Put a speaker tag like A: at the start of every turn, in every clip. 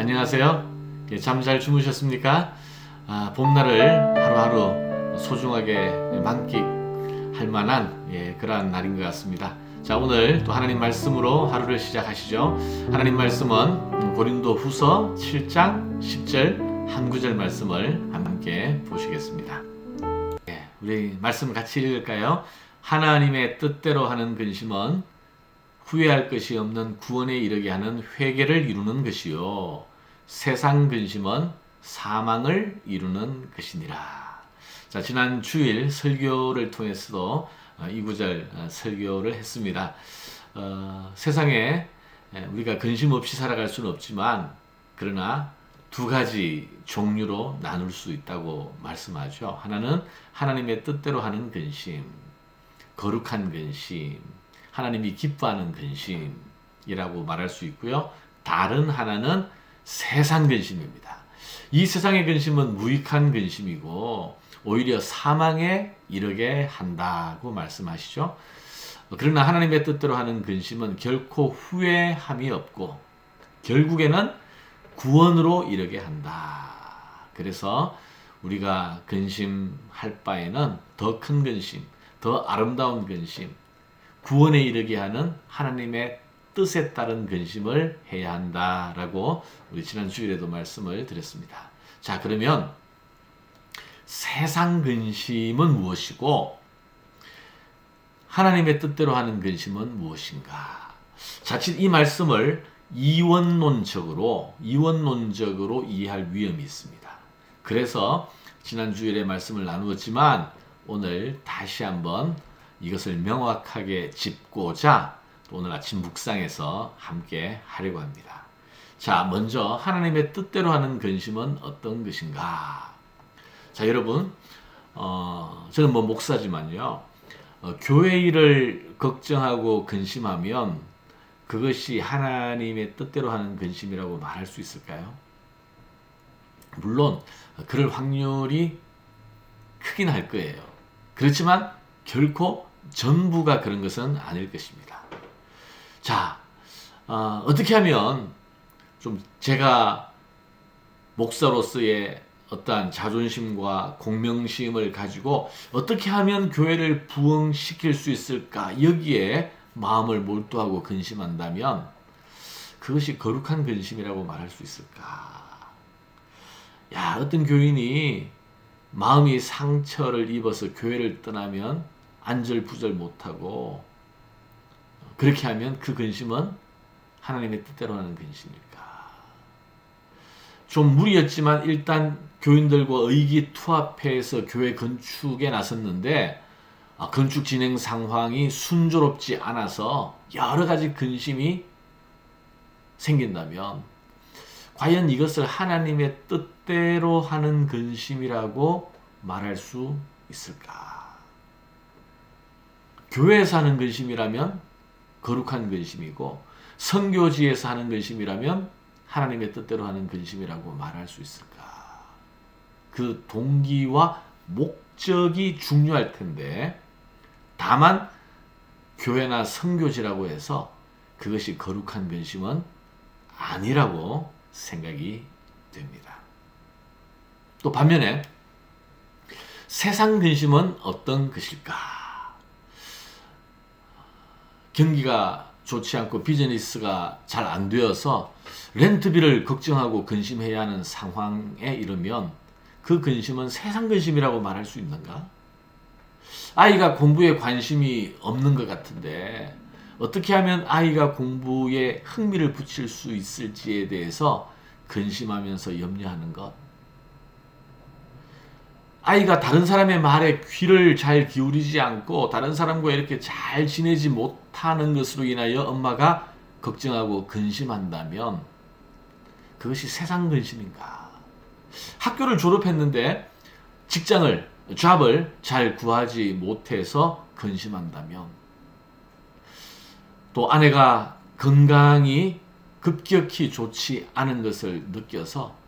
A: 안녕하세요. 잠 잘 주무셨습니까? 봄날을 하루하루 소중하게 만끽할 만한 그러한 날인 것 같습니다. 자, 오늘 또 하나님 말씀으로 하루를 시작하시죠. 하나님 말씀은 고린도 후서 7장 10절 한 구절 말씀을 함께 보시겠습니다. 우리 말씀 같이 읽을까요? 하나님의 뜻대로 하는 근심은 후회할 것이 없는 구원에 이르게 하는 회개를 이루는 것이요, 세상 근심은 사망을 이루는 것이니라. 자, 지난 주일 설교를 통해서도 이 구절 설교를 했습니다. 세상에 우리가 근심 없이 살아갈 수는 없지만, 그러나 두 가지 종류로 나눌 수 있다고 말씀하죠. 하나는 하나님의 뜻대로 하는 근심, 거룩한 근심, 하나님이 기뻐하는 근심이라고 말할 수 있고요. 다른 하나는 세상 근심입니다. 이 세상의 근심은 무익한 근심이고 오히려 사망에 이르게 한다고 말씀하시죠. 그러나 하나님의 뜻대로 하는 근심은 결코 후회함이 없고 결국에는 구원으로 이르게 한다. 그래서 우리가 근심할 바에는 더 큰 근심, 더 아름다운 근심, 구원에 이르게 하는 하나님의 뜻에 따른 근심을 해야 한다라고 우리 지난 주일에도 말씀을 드렸습니다. 자, 그러면 세상 근심은 무엇이고 하나님의 뜻대로 하는 근심은 무엇인가? 자칫 이 말씀을 이원론적으로 이해할 위험이 있습니다. 그래서 지난 주일에 말씀을 나누었지만 오늘 다시 한번 이것을 명확하게 짚고자 오늘 아침 묵상에서 함께 하려고 합니다. 자, 먼저 하나님의 뜻대로 하는 근심은 어떤 것인가? 자, 여러분, 저는 목사지만요, 교회 일을 걱정하고 근심하면 그것이 하나님의 뜻대로 하는 근심이라고 말할 수 있을까요? 물론 그럴 확률이 크긴 할 거예요. 그렇지만 결코 전부가 그런 것은 아닐 것입니다. 자, 어떻게 하면 좀 제가 목사로서의 어떠한 자존심과 공명심을 가지고 어떻게 하면 교회를 부흥시킬 수 있을까, 여기에 마음을 몰두하고 근심한다면 그것이 거룩한 근심이라고 말할 수 있을까? 야, 어떤 교인이 마음이 상처를 입어서 교회를 떠나면 안절부절 못하고 그렇게 하면 그 근심은 하나님의 뜻대로 하는 근심일까? 좀 무리였지만 일단 교인들과 의기투합해서 교회 건축에 나섰는데 건축 진행 상황이 순조롭지 않아서 여러 가지 근심이 생긴다면 과연 이것을 하나님의 뜻대로 하는 근심이라고 말할 수 있을까? 교회에서 하는 근심이라면 거룩한 근심이고 선교지에서 하는 근심이라면 하나님의 뜻대로 하는 근심이라고 말할 수 있을까? 그 동기와 목적이 중요할 텐데, 다만 교회나 선교지라고 해서 그것이 거룩한 근심은 아니라고 생각이 됩니다. 또 반면에 세상 근심은 어떤 것일까? 경기가 좋지 않고 비즈니스가 잘 안 되어서 렌트비를 걱정하고 근심해야 하는 상황에 이르면 그 근심은 세상 근심이라고 말할 수 있는가? 아이가 공부에 관심이 없는 것 같은데 어떻게 하면 아이가 공부에 흥미를 붙일 수 있을지에 대해서 근심하면서 염려하는 것. 아이가 다른 사람의 말에 귀를 잘 기울이지 않고 다른 사람과 이렇게 잘 지내지 못하는 것으로 인하여 엄마가 걱정하고 근심한다면 그것이 세상 근심인가? 학교를 졸업했는데 잡을 잘 구하지 못해서 근심한다면, 또 아내가 건강이 급격히 좋지 않은 것을 느껴서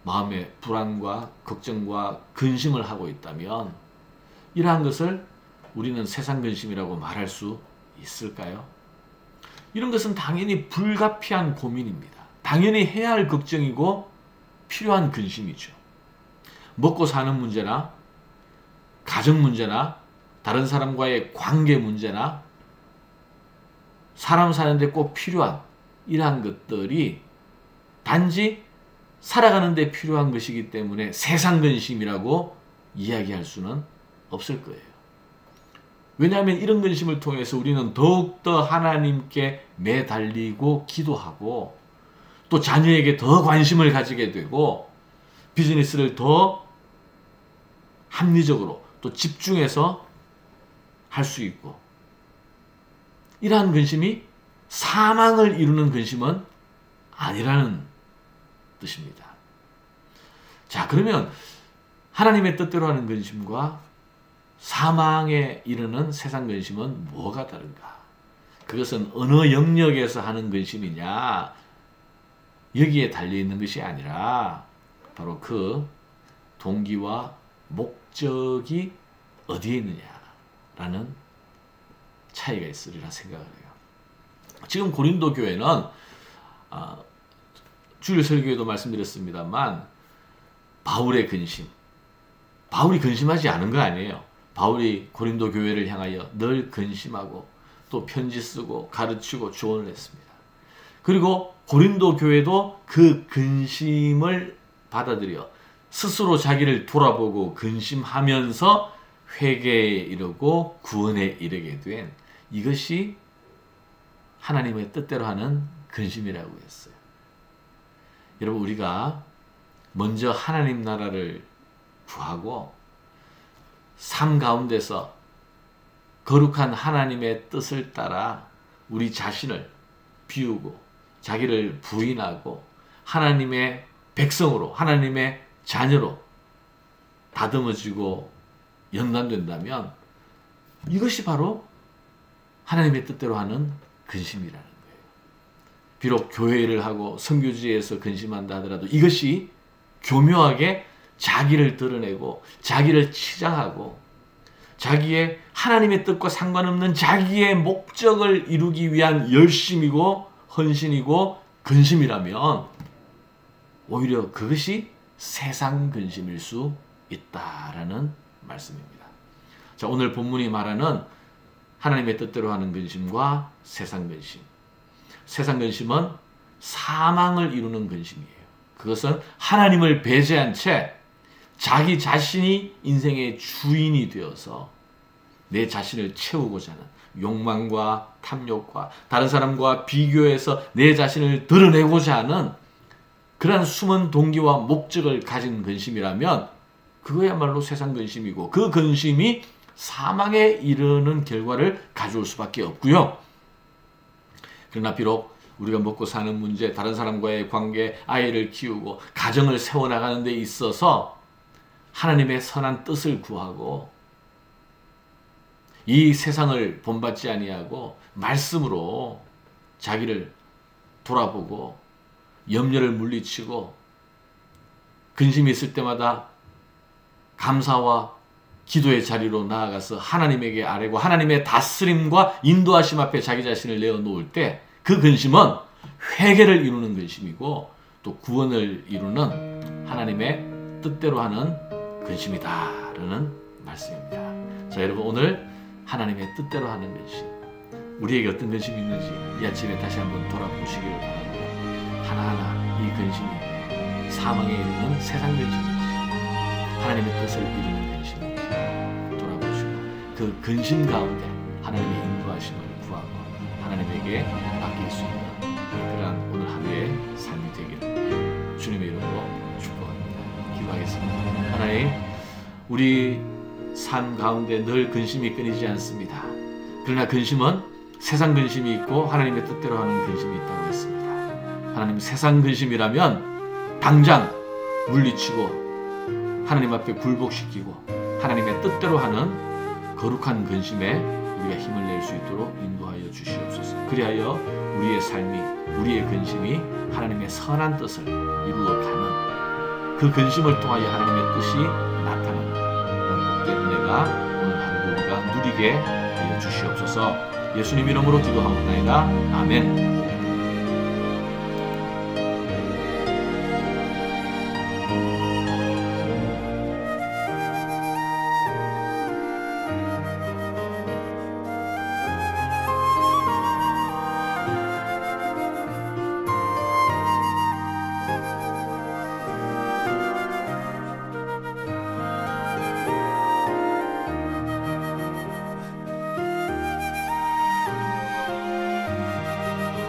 A: 마음의 불안과 걱정과 근심을 하고 있다면 이러한 것을 우리는 세상 근심이라고 말할 수 있을까요? 이런 것은 당연히 불가피한 고민입니다. 당연히 해야 할 걱정이고 필요한 근심이죠. 먹고 사는 문제나 가정 문제나 다른 사람과의 관계 문제나 사람 사는데 꼭 필요한 이러한 것들이 단지 살아가는 데 필요한 것이기 때문에 세상 근심이라고 이야기할 수는 없을 거예요. 왜냐하면 이런 근심을 통해서 우리는 더욱더 하나님께 매달리고 기도하고 또 자녀에게 더 관심을 가지게 되고 비즈니스를 더 합리적으로 또 집중해서 할 수 있고, 이러한 근심이 사망을 이루는 근심은 아니라는 뜻입니다. 자, 그러면 하나님의 뜻대로 하는 근심과 사망에 이르는 세상 근심은 뭐가 다른가? 그것은 어느 영역에서 하는 근심이냐? 여기에 달려있는 것이 아니라 바로 그 동기와 목적이 어디에 있느냐라는 차이가 있으리라 생각을 해요. 지금 고린도 교회는 주일 설교에도 말씀드렸습니다만 바울의 근심, 바울이 근심하지 않은 거 아니에요. 바울이 고린도 교회를 향하여 늘 근심하고 또 편지 쓰고 가르치고 조언을 했습니다. 그리고 고린도 교회도 그 근심을 받아들여 스스로 자기를 돌아보고 근심하면서 회개에 이르고 구원에 이르게 된 이것이 하나님의 뜻대로 하는 근심이라고 했어요. 여러분, 우리가 먼저 하나님 나라를 구하고 삶 가운데서 거룩한 하나님의 뜻을 따라 우리 자신을 비우고 자기를 부인하고 하나님의 백성으로, 하나님의 자녀로 다듬어지고 연단된다면 이것이 바로 하나님의 뜻대로 하는 근심이라는 거예요. 비록 교회를 하고 선교지에서 근심한다 하더라도 이것이 교묘하게 자기를 드러내고 자기를 치장하고 자기의 하나님의 뜻과 상관없는 자기의 목적을 이루기 위한 열심이고 헌신이고 근심이라면 오히려 그것이 세상 근심일 수 있다라는 말씀입니다. 자, 오늘 본문이 말하는 하나님의 뜻대로 하는 근심과 세상 근심. 세상 근심은 사망을 이루는 근심이에요. 그것은 하나님을 배제한 채 자기 자신이 인생의 주인이 되어서 내 자신을 채우고자 하는 욕망과 탐욕과 다른 사람과 비교해서 내 자신을 드러내고자 하는 그러한 숨은 동기와 목적을 가진 근심이라면 그거야말로 세상 근심이고 그 근심이 사망에 이르는 결과를 가져올 수밖에 없고요. 그러나 비록 우리가 먹고 사는 문제, 다른 사람과의 관계, 아이를 키우고 가정을 세워나가는 데 있어서 하나님의 선한 뜻을 구하고 이 세상을 본받지 아니하고 말씀으로 자기를 돌아보고 염려를 물리치고 근심이 있을 때마다 감사와 기도의 자리로 나아가서 하나님에게 아뢰고 하나님의 다스림과 인도하심 앞에 자기 자신을 내어놓을 때 그 근심은 회개를 이루는 근심이고 또 구원을 이루는 하나님의 뜻대로 하는 근심이다라는 말씀입니다. 자, 여러분, 오늘 하나님의 뜻대로 하는 근심, 우리에게 어떤 근심이 있는지 이 아침에 다시 한번 돌아보시기를 바라고요. 하나하나 이 근심이 사망에 이르는 세상 근심인지 하나님의 뜻을 이루는 근심인지 돌아보시고 그 근심 가운데 하나님의 인도하심을 구하고 하나님에게 맡길 수 있는 그러한 오늘 하루의 삶이 되기를 주님의 이름으로 축복합니다. 기도하겠습니다. 하나님, 우리 삶 가운데 늘 근심이 끊이지 않습니다. 그러나 근심은 세상 근심이 있고 하나님의 뜻대로 하는 근심이 있다고 했습니다. 하나님, 세상 근심이라면 당장 물리치고 하나님 앞에 굴복시키고 하나님의 뜻대로 하는 거룩한 근심에 우리가 힘을 낼 수 있도록 인도하여 주시옵소서. 그리하여 우리의 삶이, 우리의 근심이 하나님의 선한 뜻을 이루어가는 그 근심을 통하여 하나님의 뜻이 나타나는 그런 복된 은혜가 오늘 하루도 우리가 누리게 하여 주시옵소서. 예수님 이름으로 기도하옵나이다. 아멘.